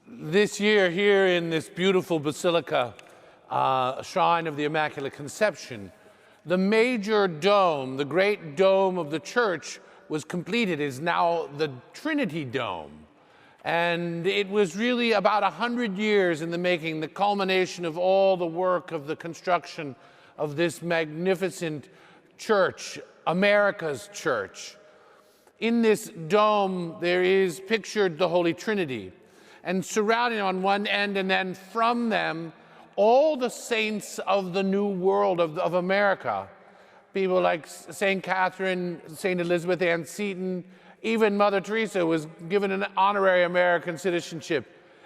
This year, here in this beautiful Basilica, shrine of the Immaculate Conception, the major dome, the great dome of the church, was completed. It is now the Trinity Dome. And it was really about 100 years in the making, the culmination of all the work of the construction of this magnificent church, America's church. In this dome, there is pictured the Holy Trinity, and surrounding on one end, and then from them, all the saints of the New World of America. People like St. Catherine, St. Elizabeth Ann Seton, even Mother Teresa was given an honorary American citizenship.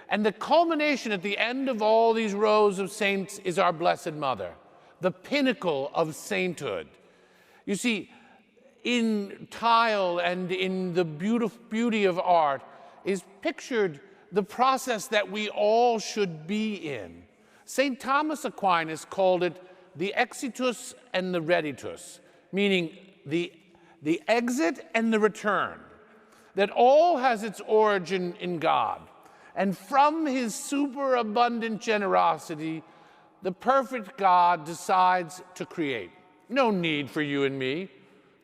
And the culmination at the end of all these rows of saints is our Blessed Mother, the pinnacle of sainthood. You see, in tile and in the beauty of art is pictured the process that we all should be in. St. Thomas Aquinas called it the exitus and the reditus, meaning the exit and the return, that all has its origin in God. And from his superabundant generosity, the perfect God decides to create. No need for you and me,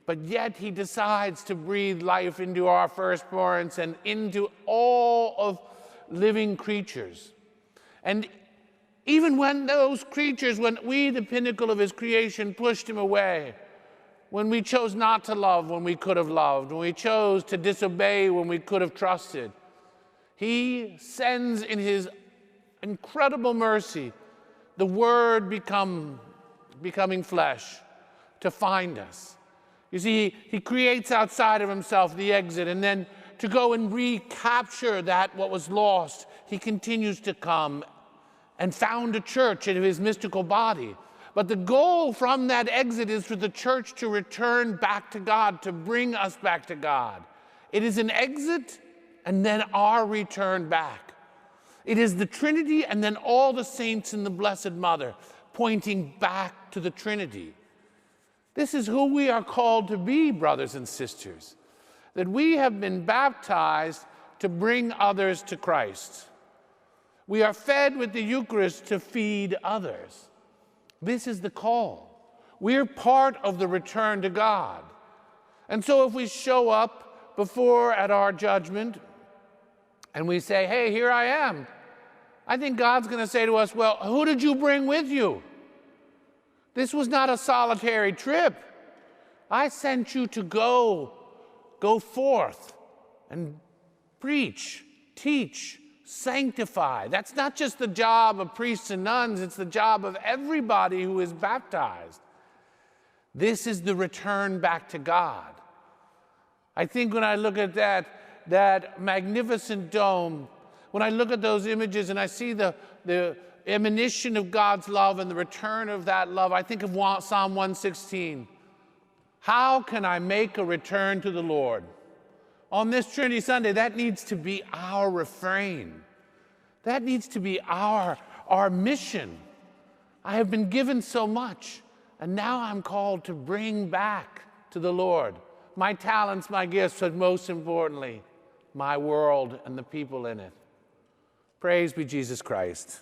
but yet he decides to breathe life into our firstborns and into all of living creatures. And even when those creatures, when we, the pinnacle of his creation, pushed him away, when we chose not to love when we could have loved, when we chose to disobey when we could have trusted, he sends in his incredible mercy the Word becoming flesh to find us. You see, he creates outside of himself the exit, and then to go and recapture that what was lost, he continues to come and found a church in his mystical body. But the goal from that exit is for the church to return back to God, to bring us back to God. It is an exit and then our return back. It is the Trinity and then all the saints in the Blessed Mother pointing back to the Trinity. This is who we are called to be, brothers and sisters, that we have been baptized to bring others to Christ. We are fed with the Eucharist to feed others. This is the call. We're part of the return to God. And so if we show up before at our judgment and we say, hey, here I am, I think God's going to say to us, well, who did you bring with you? This was not a solitary trip. I sent you to go forth and preach, teach, sanctify. That's not just the job of priests and nuns, it's the job of everybody who is baptized. This is the return back to God. I think when I look at that magnificent dome, when I look at those images and I see the emanation of God's love and the return of that love, I think of Psalm 116. How can I make a return to the Lord? On this Trinity Sunday, that needs to be our refrain. That needs to be our mission. I have been given so much, and now I'm called to bring back to the Lord my talents, my gifts, but most importantly, my world and the people in it. Praise be Jesus Christ.